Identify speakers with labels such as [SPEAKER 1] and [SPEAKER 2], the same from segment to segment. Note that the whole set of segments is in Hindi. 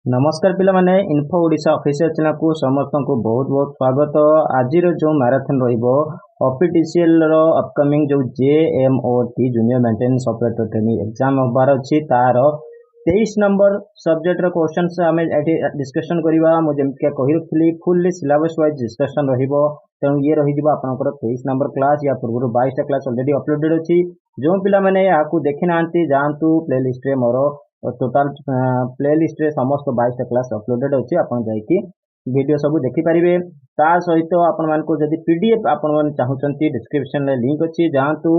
[SPEAKER 1] नमस्कार पिला माने इन्फो ओडिशा ऑफिशियल चैनल को समस्त को बहुत बहुत स्वागत। आज जो मैराथन रहिबो ऑफिशियल रो अपकमिंग जो JMOT junior maintenance operator training exam होबार अछि तार 23 नंबर सब्जेक्ट रो क्वेश्चन से हमें एठी डिस्कशन करिवा। मु जेमके कहि रखली फुल्ली सिलेबस वाइज डिस्कशन रहिबो तेणु ये रहि जिवो आपनकर 23 नंबर क्लास या पूर्व 22 टा क्लास ऑलरेडी अपलोडेड अछि। जो पिला माने याकू देखि नांती जानतु प्लेलिस्ट रे मोरो टोटाल प्लेलिस्ट रे समस्त 22 टा क्लास अपलोडेड अछि। आपण जाईकी वीडियो सब देखि परिबे। ता सहित आपण मान को जदी पीडीएफ आपण मान चाहुचंती डिस्क्रिप्शन रे लिंक अछि, जानतु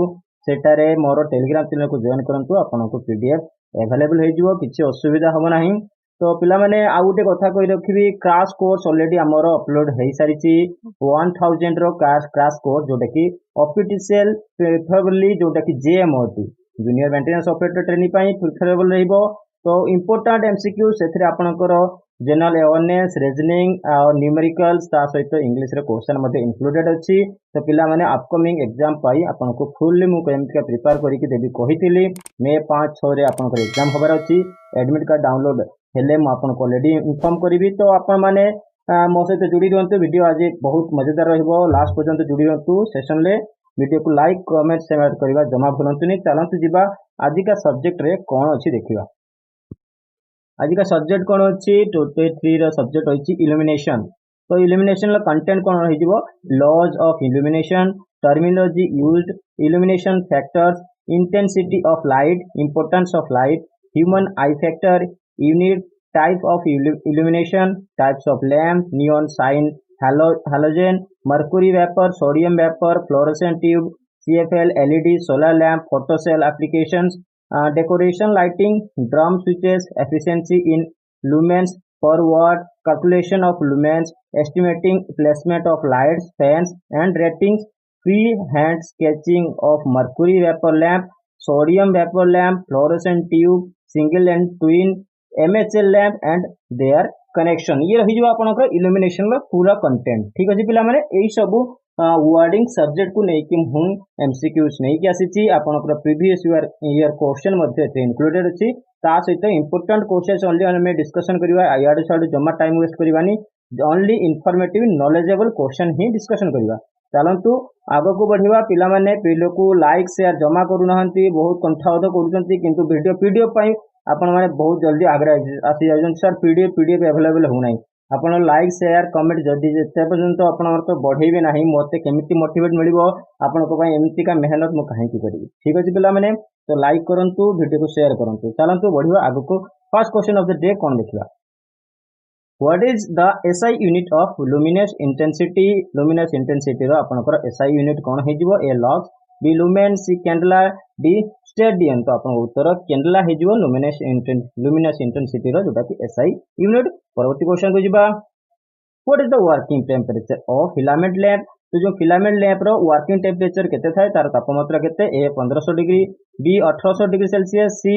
[SPEAKER 1] सेटारे मोर टेलीग्राम चैनल को जॉइन करंतु। आपण को पीडीएफ अवेलेबल हे जिवो, किछि असुविधा हो नाही। तो पिला माने आ गुटे कथा कहि रखिबी, क्रैश कोर्स ऑलरेडी हमर अपलोड हे सारिछि 1000 रो क्रैश कोर्स जोटा कि ऑफिशियल प्रेफरेबली जोटा कि जेएमओटी जूनियर मेंटेनेंस ऑपरेटर ट्रेनिंग पाई प्रिफरेबल रहिबो। तो इंपोर्टेंट एमसीक्यू सेथरे आपनकर जनरल अवेयरनेस, रीजनिंग और न्यूमेरिकल्स ता सहित इंग्लिश रे क्वेश्चन मध्ये इंक्लूडेड अछि। तो पिला माने अपकमिंग एग्जाम पाई आपनको फुल्ली मु केमति प्रिपेयर करि कि देबी कहिथिली। मे 5 6 रे आपनकर एग्जाम होबार अछि। एडमिट कार्ड डाउनलोड हेले मु आपनको ऑलरेडी इन्फॉर्म करिवि। तो आपण माने मो सहित जुड़ी रहंतु। वीडियो आज बहुत मजेदार रहिबो, लास्ट पर्यंत जुड़ी रहंतु। सेशन ले वीडियो को लाइक कमेंट शेयर करबा जमा भूलंतुनी। चलंतु जिबा आज का सब्जेक्ट रे कोन अछि देखिबा। आज का सब्जेक्ट कोन अछि 23 रो सब्जेक्ट होछि इल्यूमिनेशन। तो इल्यूमिनेशन ला कंटेंट कोन रहि जिवो, laws of illumination, terminology used, illumination factors, intensity of light, importance of light, human eye factor, unit, type of illumination, types of lamp, neon sign, halogen, mercury vapor, sodium vapor, fluorescent tube, CFL, LED, solar lamp, photo cell applications, decoration lighting, drum switches, efficiency in lumens per watt, calculation of lumens, estimating placement of lights, fans and ratings, freehand sketching of mercury vapor lamp, sodium vapor lamp, fluorescent tube, single and twin, MHL lamp and their connection. ये रही जो आपनकर इल्यूमिनेशन ला पूरा कंटेंट। ठीक अछि पिला माने एई सब वर्डिंग सब्जेक्ट को नै कि हूं एमसीक्यूज नै कि आसीची। आपनकर प्रीवियस ईयर क्वेश्चन मध्ये ते इंक्लूडेड अछि। ता सहित इंपोर्टेंट क्वेश्चंस ओनली हमें डिस्कशन करिवा। याडू साडू जमा टाइम वेस्ट करिवानी, ओनली इन्फॉर्मेटिव नॉलेजेबल क्वेश्चन ही डिस्कशन करिवा। चलंतु आगो को बढ़िवा। पिला माने वीडियो को लाइक शेयर जमा करू नहंती, बहुत कंठावध करूचंती, किंतु वीडियो पीडीएफ पई आपण माने बहुत जल्दी आग्रह आसी जाउछन सर पीडीएफ अवेलेबल हो नाही। आपण लाइक शेयर कमेंट जदी जेते पर्यंत आपण तो बढ़ेबे नाही, मते केमिति मोटिवेट मिलिबो आपण को पई एमिति का मेहनत मु काहे की करिवि। ठीक अछि पिला माने, तो लाइक करंतु, वीडियो को शेयर करंतु। चलंतु बढ़िवा आगु को। First question of the day कोन देखिबा, what is the SI unit of luminous intensity. Luminous intensity रो आपनकर एसआई यूनिट कोन हे जिवो, A lux, B lumen, C candela, D steradian. तो आपन उत्तर कैंडला हे जिवो लुमिनस इंटेंसिटी रो जोटा कि एसआई यूनिट। परवर्ती क्वेश्चन को जिबा, what is the working temperature of filament lamp. तो जो फिलामेंट लैंप रो वर्किंग टेंपरेचर केते थाए, तार तापमात्रा केते, ए 1500 डिग्री, बी 1800 डिग्री सेल्सियस, सी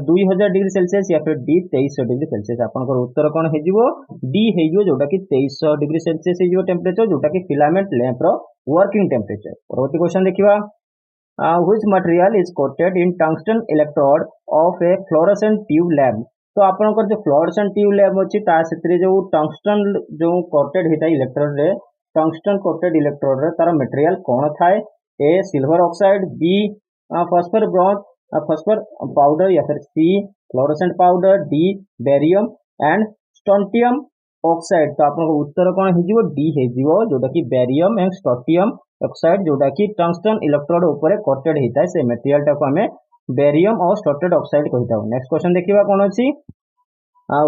[SPEAKER 1] 2000 डिग्री सेल्सियस या फिर डी 2300 डिग्री सेल्सियस। आपनकर उत्तर कोन हे जिवो, डी हे जिवो जोटा कि 2300 डिग्री सेल्सियस हे जिवो टेंपरेचर, जोटा कि फिलामेंट लैंप रो वर्किंग टेंपरेचर। परवर्ती क्वेश्चन देखिबा, which material is coated in tungsten electrode of a fluorescent tube lamp। तो आपनकर जो फ्लोरेसेंट ट्यूब लैम्प अछि ता सेतरे जो टंगस्टन जो कोटेड हेता इलेक्ट्रोड रे, टंगस्टन कोटेड इलेक्ट्रोड रे तार मटेरियल कोन थाए, A silver oxide, B phosphor bronze phosphor powder या फिर C fluorescent powder, D barium and strontium oxide. तो आपनको उत्तर कोन हे जिवो, डी हे जिवो जोटा कि बेरियम एंड स्टोंटियम ऑक्साइड जोटा कि टंगस्टन इलेक्ट्रोड ऊपर कोटेड हेता है। से मटेरियल टा को हमें बेरियम और स्टोटेड ऑक्साइड कहिता। नेक्स्ट क्वेश्चन देखिबा कोन अछि,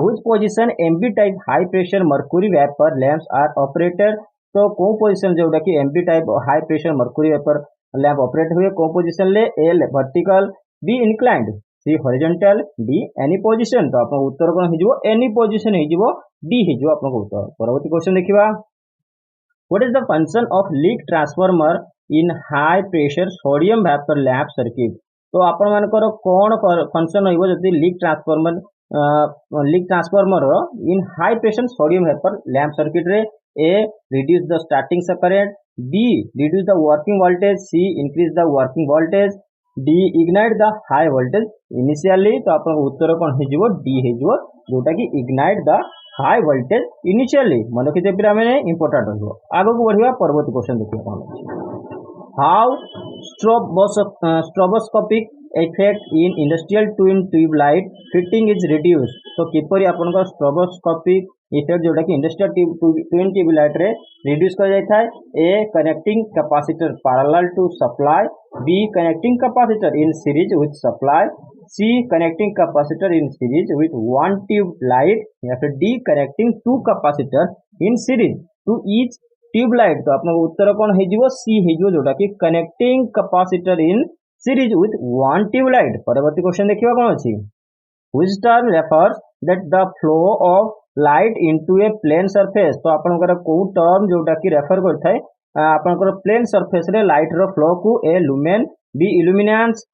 [SPEAKER 1] which position MB type high pressure mercury vapour lamps are operated. तो को पोजीशन जोटा कि MB type high pressure mercury vapour lamp operate हुए को पोजीशन ले, A vertical, B inclined, C horizontal, D any position. तो आपन उत्तर कोन हे जिवो, एनी पोजीशन हे जिवो, डी हे जिवो आपन उत्तर। परवर्ती क्वेश्चन देखिबा, what is the function of leak transformer in high pressure sodium vapour lamp circuit. तो आपण मानकर कोन फंक्शन होइबो जति leak transformer in high pressure sodium vapour lamp circuit रे, A reduce the starting current, B reduce the working voltage, C increase the working voltage, D ignite the high voltage initially तो आपन उत्तर कौन हो डी हो जोटा कि ignite the high voltage initially मन रखिए पिला मैंने इंपोर्टेंट हो आगे को बढ़िया परवर्ती क्वेश्चन देखिए कौन अछि how stroboscopic effect in industrial twin tube light fitting is reduced तो किपरि आपन स्ट्रोबोस्कोपिक इफेक्ट जोटा कि इंडस्ट्रियल ट्विन ट्यूब लाइट रे रिड्यूस कर जाय था A connecting capacitor parallel to supply B connecting capacitor in series with supply C connecting capacitor in series with one tube light या फिर D connecting two capacitor in series to each tube light तो आपन उत्तर कौन हो सी हो जोटा कि connecting capacitor in series with one tube light परवर्ती क्वेश्चन देखिए कौन अच्छी which term refers that the flow of light into a plane surface तो आपनकर को टर्म जोटा कि रेफर करथाय आपनकर प्लेन सरफेस रे लाइट रो फ्लो को A lumen B illuminance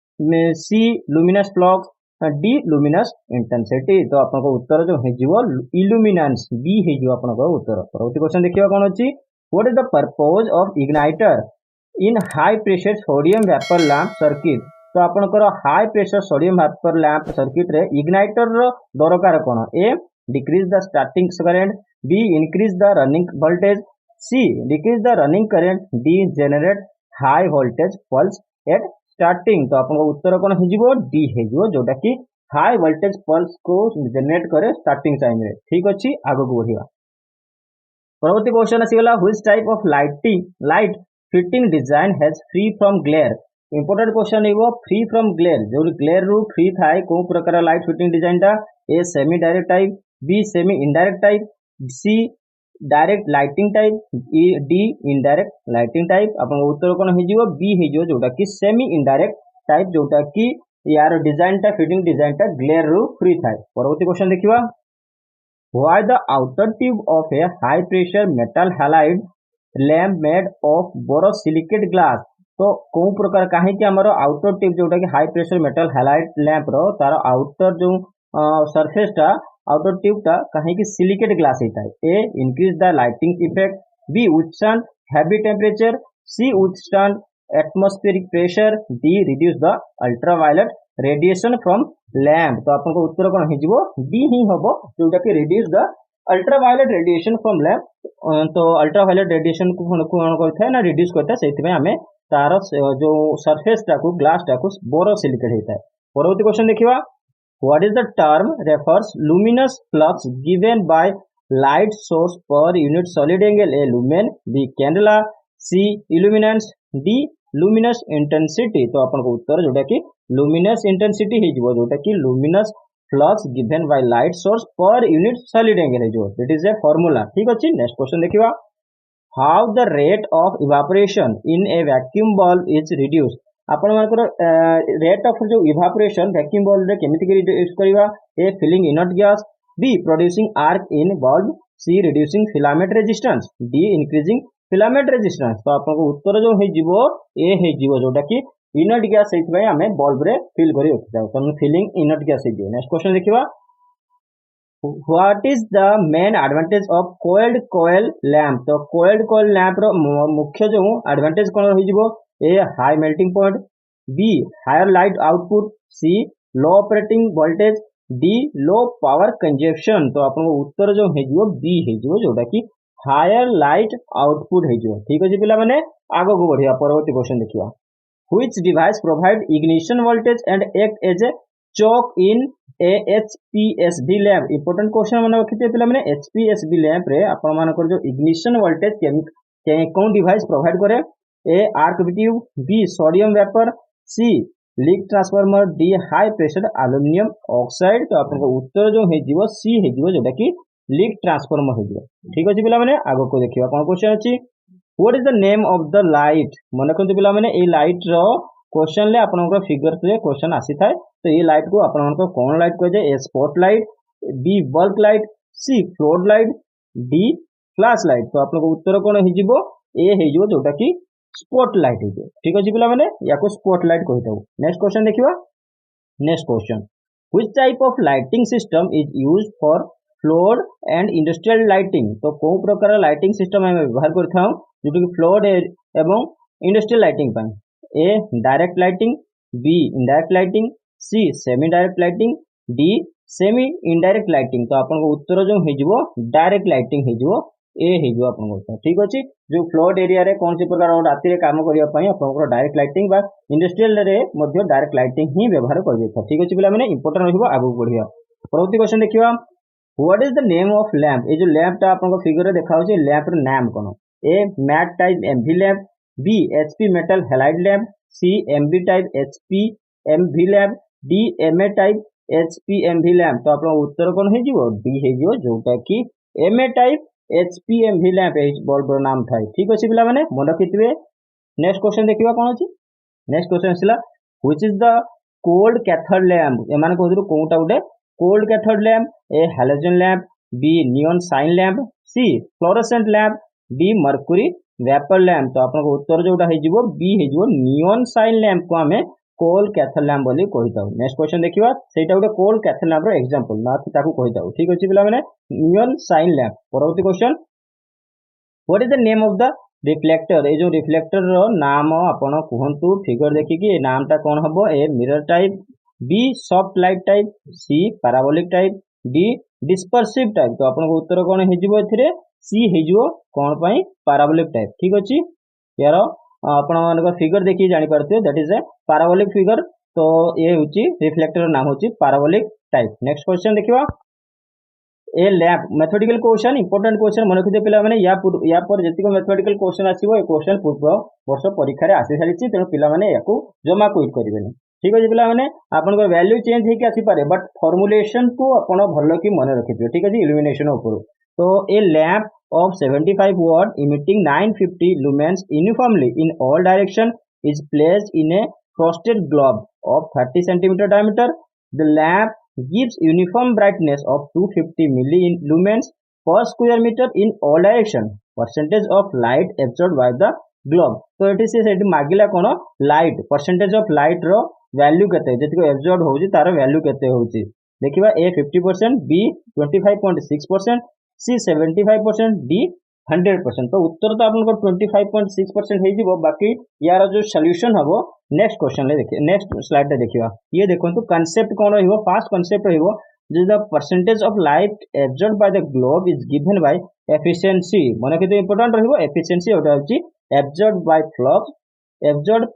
[SPEAKER 1] C luminous flux D luminous intensity तो आपनको उत्तर जो हेजिवो इल्यूमिनेंस बी हेजिवो आपनको उत्तर परवर्ती क्वेश्चन देखिबा कोन अछि what is the purpose of igniter in high pressure sodium vapour lamp circuit तो आपनकर high pressure sodium vapour lamp circuit रे इग्नाइटर रो दरकार कोन A decrease the starting current B increase the running voltage C decrease the running current D generate high voltage pulse at starting तो आपन उत्तर कोन हिजिवो डी हिजिवो जोटा कि हाई वोल्टेज पल्स को जनरेट करे स्टार्टिंग टाइम रे ठीक अछि आगो को बढ़िया परवर्ती क्वेश्चन आसीगला which type of light fitting design has free from glare important question है फ्री फ्रॉम ग्लेयर जो ग्लेयर रु फ्री थाए को प्रकार लाइट फिटिंग डिजाइन टा A semi direct type B semi indirect type C direct lighting type D indirect lighting type आपन उत्तर कोन हिजिवो बी हिजिवो जोटा कि सेमी इनडायरेक्ट टाइप जोटा कि यार डिजाइन टा फिटिंग डिजाइन टा ग्लेयर रु फ्री थाए परवर्ती क्वेश्चन देखिबा why the outer tube of A high pressure metal halide lamp made of borosilicate glass तो को प्रकार काहे कि हमरो आउटर ट्यूब जोटा कि high pressure metal halide lamp रो तार आउटर जो सरफेस टा आउटर ट्यूब टा काहे कि सिलिकेट ग्लास होता है A increase the lighting effect B withstand heavy temperature C withstand atmospheric pressure D reduce the ultraviolet radiation from lamp तो आपन को उत्तर कोन हिजिवो डी ही हबो जोटा कि reduce the ultraviolet radiation from lamp तो अल्ट्रावायलेट रेडिएशन को कोन करथा ना रिड्यूस करथा सेति में हमें तार जो सरफेस टा को ग्लास टा को बोरोसिलिकेट होता है परवर्ती क्वेश्चन देखिबा what is the term refers luminous flux given by light source per unit solid angle A lumen B candela C illuminance D luminous intensity तो अपन को उत्तर जोटा कि लुमिनस इंटेंसिटी हिजबो जोटा कि luminous flux given by light source per unit solid angle हिजबो इट इज ए फार्मूला ठीक अछि नेक्स्ट क्वेश्चन देखिबा how the rate of evaporation in a vacuum bulb is reduced आपण मानकर रेट ऑफ जो इवापोरेशन वैक्यूम बल्ब रे केमिति रिड्यूस करबा A filling inert gas B producing arc in bulb C reducing filament resistance D increasing filament resistance तो आपन को उत्तर जो हे जीवो ए हे जीवो जोटा कि इनर्ट गैस सेति भाई हमें बल्ब रे फिल करी रखि जाउ तो फिलिंग इनर्ट गैस हे जीवो नेक्स्ट क्वेश्चन देखिबा what is the main advantage of coiled coil lamp तो कोइल्ड कॉइल लैंप रो मुख्य जो एडवांटेज कोन होई जीवो A high melting point B higher light output C low operating voltage D low power consumption तो आपन उत्तर जो हे जीवो बी हे जीवो जोटा कि हायर लाइट आउटपुट हे जीवो ठीक अछि पिला माने आगो को बढ़िया परवर्ती क्वेश्चन देखिबा which device provide ignition voltage and act as a choke in a HPSV lamp important question मन रखिते पिला माने एचपीएसबी लैंप रे आपन मानकर जो इग्निशन वोल्टेज के कोन डिवाइस प्रोवाइड करे A arc tube B sodium vapour C leak transformer D high pressure aluminium oxide तो आपन को उत्तर जो हे जीवो सी हे जीवो जोटा कि लीक ट्रांसफार्मर हे जीवो ठीक अछि पिला माने आगो को देखिबा कोन क्वेश्चन अछि what is the name of the light मन रखंतु पिला माने ए लाइट रो क्वेश्चन ले आपन को फिगर रे क्वेश्चन आसी थाए तो ये लाइट को आपन को कोन लाइट को जे A spot light B bulb light C flood light D flash light तो आपन को उत्तर कोन हे जीवो ए हे जीवो जोटा कि स्पॉट लाइट हे जीवो ठीक अछि पिला माने या को स्पॉट लाइट कहि दउ नेक्स्ट क्वेश्चन देखिबा next question which type of lighting system is used for flowed and industrial lighting तो को प्रकार लाइटिंग सिस्टम हम व्यवहार करथाउ जेटु कि फ्लोड एवं industrial lighting A direct lighting B indirect lighting, C semi direct lighting, D semi indirect lighting. तो आपन उत्तर जो हो डायरेक्ट लाइटिंग हो ए हो आपन उत्तर। ठीक अच्छे जो फ्लड एरिया रे कौन सी प्रकार राति रे काम करिया पई आपन डायरेक्ट लाइटिंग बा इंडस्ट्रियल रे मध्य डायरेक्ट लाइटिंग ही व्यवहार कर देता। ठीक अच्छे पिला माने इंपोर्टेंट रहइबो आगु बढ़िया। परवर्ती क्वेश्चन देखिबा what is the name of lamp. ये जो लैंप टा आपन फिगर रे देखा होची लैंप रे नाम कोन। A MAT type MV lamp, B HP metal halide lamp, C MB type HP MV lamp, D MA type HP MV lamp. तो आपन उत्तर कोन हे जिवो डी हे जिवो जोटा कि MA type HP MV lamp ए बल्ब रो नाम थाए। ठीक अछि पिला माने मन रखिथिबे। नेक्स्ट क्वेश्चन देखिबा कोन अछि। नेक्स्ट क्वेश्चन आसिला which is the cold cathode lamp. ए माने कहथुर कोउटा उडे cold cathode lamp, A halogen lamp, B neon sign lamp, C fluorescent lamp, D mercury vapour lamp. तो आपन उत्तर जोटा हे जिवो बी हे जिवो नियॉन साइन लैंप को हमें कोल्ड कैथोड लैंप बोली कहिताउ। नेक्स्ट क्वेश्चन देखिबा सेटा उडे कोल्ड कैथोड लैंप रो एग्जांपल ना ताकू कहिताउ। ठीक अछि पिला माने नियॉन साइन लैंप। परवर्ती question what is the name of the reflector. ए जो रिफ्लेक्टर रो नाम आपण कहंतु फिगर देखि कि नाम ता कोन हबो। A mirror type, B soft light type, C parabolic type, D dispersive type. तो आपण उत्तर कोन हे जिवो एथिरे सी हे जिवो कोन पई पैराबोलिक टाइप। ठीक अछि यार आपण मानक फिगर देखि जानि परथियो that is a parabolic figure. तो ये होची रिफ्लेक्टर नाम होची पैराबोलिक टाइप। नेक्स्ट क्वेश्चन देखिबा ए lamp mathematical question important question मन रखिदे पिला माने या पर जतिको मैथमेटिकल क्वेश्चन आसीबो ए क्वेश्चन पूर्व वर्ष परीक्षा रे आसी सारिछि तेनु पिला माने याकू जमा क्विट करिवेनी। ठीक अछि पिला माने आपन को वैल्यू चेंज हे के आसी पारे बट फॉर्मुलेशन को आपण भलो की मन रखिदियो। ठीक अछि इल्यूमिनेशन ऊपर। तो ए lamp of 75 watt emitting 950 lumens uniformly in all direction is placed in a frosted globe of 30 cm diameter. The lamp gives uniform brightness of 250 milli lumens per square meter in all direction. Percentage of light absorbed by the globe. तो एटी से सेटी मागिला कोन लाइट परसेंटेज ऑफ लाइट रो वैल्यू केते जतिको एब्जॉर्ब होउची तार वैल्यू केते होउची देखिबा ए 50%, बी 25.6%, सी 75%, डी 100%। तो उत्तर तो आपन को 25.6% हे जिवो। बाकी यार जो सॉल्यूशन हबो नेक्स्ट क्वेश्चन ले देखिए नेक्स्ट स्लाइड रे देखिबा। ये देखंतु कांसेप्ट कोन रहइबो फर्स्ट कांसेप्ट रहइबो जो the percentage of light absorb by the globe is given by efficiency. माने कि इंपोर्टेंट रहइबो एफिशिएंसी ओटा होची absorb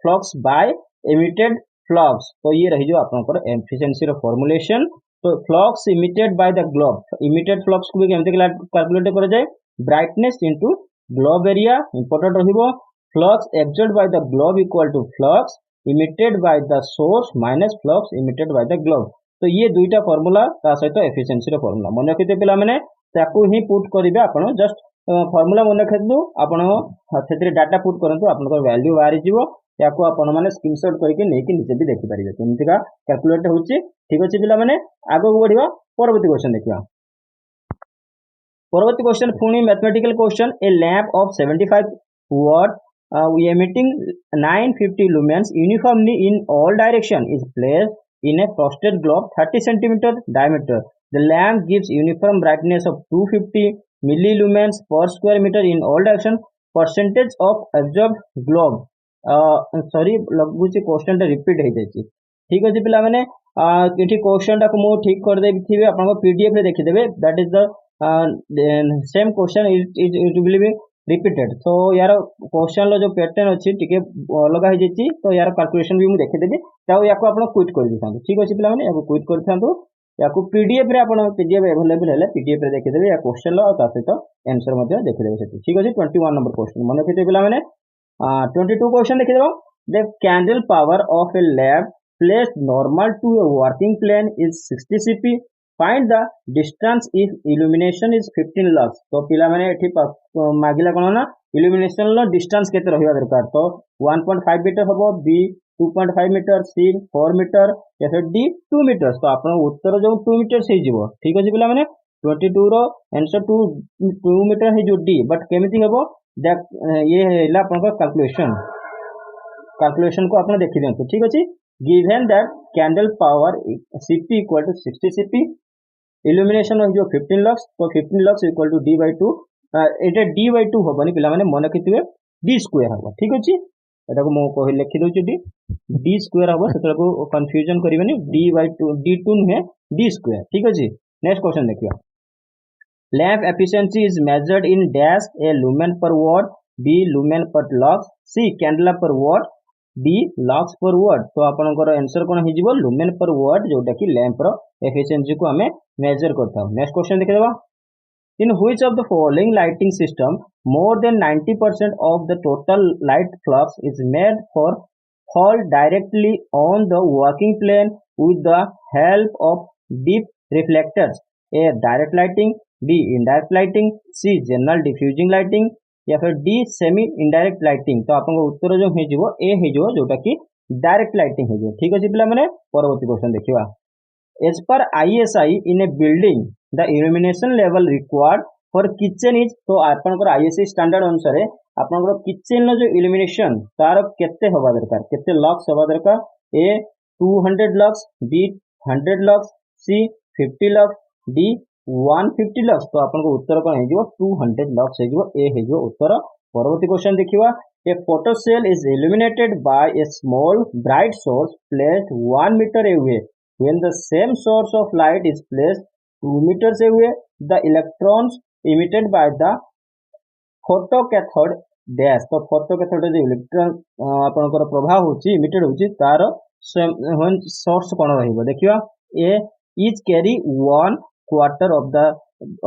[SPEAKER 1] flux by emitted flux. तो ये रही जो आपनकर एफिशिएंसी रो फॉर्मुलेशन। तो flux emitted by the globe emitted flux को भी केमते कैलकुलेट करा जाय brightness into globe area important रहिबो। Flux absorb by the globe equal to flux emitted by the source minus flux emitted by the globe. तो ये दुईटा फार्मूला ता सहित एफिशिएंसी रो फार्मूला मन रखिते पिला माने ताकू ही पुट करिवे। आपण जस्ट फार्मूला मन रखिदु आपण सेतरे डाटा पुट करंतु आपनकर वैल्यू बाहरी जिवो। याकू आपण माने स्क्रीनशॉट करके नेकी नीचे भी देखि परिबे केमतिका कैलकुलेट होउची। ठीक अछि पिला माने आगो बढ़िबा। परवर्ती क्वेश्चन देखिबा। परवर्ती क्वेश्चन पुणी mathematical question A lamp of 75 watt emitting 950 lumens uniformly in all direction is placed in a frosted globe 30 cm diameter. The lamp gives uniform brightness of 250 millilumens per square meter in all direction. Percentage of absorbed globe sorry लगुची क्वेश्चन रिपीट हो जाए। ठीक अच्छे पिला माने ये क्वेश्चन टाक मु ठीक कर देबी आपन पीडीएफ रे देखि देबे that is the same question it will be repeated. तो यार क्वेश्चन लो जो पैटर्न अछि टिके अलग हो जेची। तो यार कैलकुलेशन भी मु देखि देबी ताऊ याको आपन क्विट कर दिथांतु। ठीक अछि पिला माने याको क्विट करथांतु याको पीडीएफ रे आपन पीडीएफ अवेलेबल हेले पीडीएफ रे देखि देबे या क्वेश्चन लो ता सहित आंसर मध्ये देखि देबे सेठी। ठीक अछि 21 नंबर क्वेश्चन मन रखिते पिला माने 22 क्वेश्चन देखि देबो। The candle power of a lamp placed normal to a working plane is 60 cp. Find the distance if illumination is 15 lux. तो पिला माने एठी मागिला कोन ना illumination लो डिस्टेंस केते रहिबा दरकार। तो 1.5 मीटर हबो, बी 2.5 मीटर, सी 4 मीटर या फिर डी 2 मीटर। तो आपन उत्तर जो 2 मीटर से जिवो। ठीक अछि पिला माने 22 रो आंसर 2 मीटर है जो डी। बट केमिति हबो देख ये हैला आपन कैलकुलेशन को आपन देखि दियंतु। ठीक अछि given that candle power Cp equal to 60 Cp illumination जो 15 लक्स। तो 15 lux equal to d/2 Etah d/2 होबनी पिला माने मन रखिथिबे d स्क्वायर होबो। ठीक अछि एटा को मो कहि लिखि दउछि डी स्क्वायर हबो सेतरा को कंफ्यूजन करिवनी d/2 नुहे d स्क्वायर ठीक अछि। नेक्स्ट क्वेश्चन देखियो lamp efficiency is measured in dash A lumen पर वाट बी लुमेन पर लक्स सी कैंडला पर वाट डी लक्स पर वाट। तो आपनकर आंसर कोन हिजिबो लुमेन पर वाट जोटा कि लैंप रो एफिशिएंसी को हमें मेजर करता। नेक्स्ट क्वेश्चन देखिबा in which of the following lighting system more than 90% of the total light flux is made for fall directly on the working plane with the help of deep reflectors? A direct lighting, B indirect lighting, C general diffusing lighting या फिर डी सेमी इनडायरेक्ट लाइटिंग। तो आपन उत्तर जो हेजिवो ए हेजिवो जोटा कि डायरेक्ट लाइटिंग हेजिवो ठीक अछि पिला माने। परवर्ती क्वेश्चन देखिबा as per ISI in a building the illumination level required for kitchen is। तो आपनकर ISI स्टैंडर्ड अनुसार आपनकर किचन जो इल्यूमिनेशन तार केते होबा दरकार केते लक्स होबा दरकार ए 200 लक्स बी 100 लक्स सी 50 लक्स डी 150 लक्स। तो आपनको उत्तर कोन हेजिवो 200 लक्स हेजिवो ए हेजिवो उत्तर। परवर्ती क्वेश्चन देखिबा a photo cell is illuminated by a small bright source placed 1 meter away when the same source of light is placed 2 meters away the electrons emitted by the photocathode dash। तो photocathode जो इलेक्ट्रॉन आपनकर प्रभाव होची इमिटेड होची तार सोर्स कोन रहइबो देखिबा ए each carry 1/4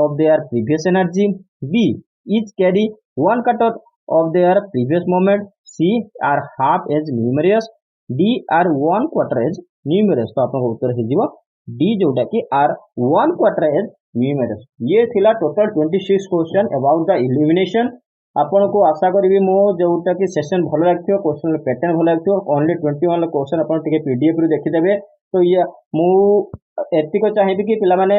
[SPEAKER 1] of their previous energy, b each carry 1/4 of their previous moment, c are half as numerous, d are 1/4 as numerous। तो आपन उत्तर हे जीवो डी जोटा कि आर 1/4 as numerous। ये थिला total 26 question about the illumination. आपन को आशा करी मो जोटा कि सेशन भलो लागथियो क्वेश्चन पैटर्न भलो लागथियो ओनली 21 क्वेश्चन आपन टिके पीडीएफ रु देखि देबे। तो ये मु एतिको चाहिबी कि पिला माने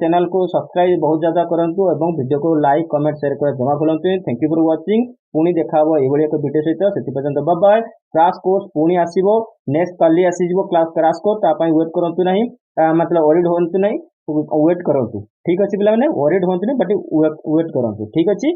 [SPEAKER 1] चैनल को सब्सक्राइब बहुत ज्यादा करंतु एवं वीडियो को लाइक कमेंट शेयर कर जमा भूलंतु। Thank you for watching. पुणी देखा हो एभली एक वीडियो सहित सेति पर्यंत बाय बाय। क्लास कोर्स पुणी आसीबो नेक्स्ट काली आसी जिवो क्लास क्राश को ता पई वेट करंतु नाही मतलब वरीड होंतु नाही वेट करंतु ठीक अछि पिला माने वरीड होंतु नाही बट वेट करंतु ठीक अछि।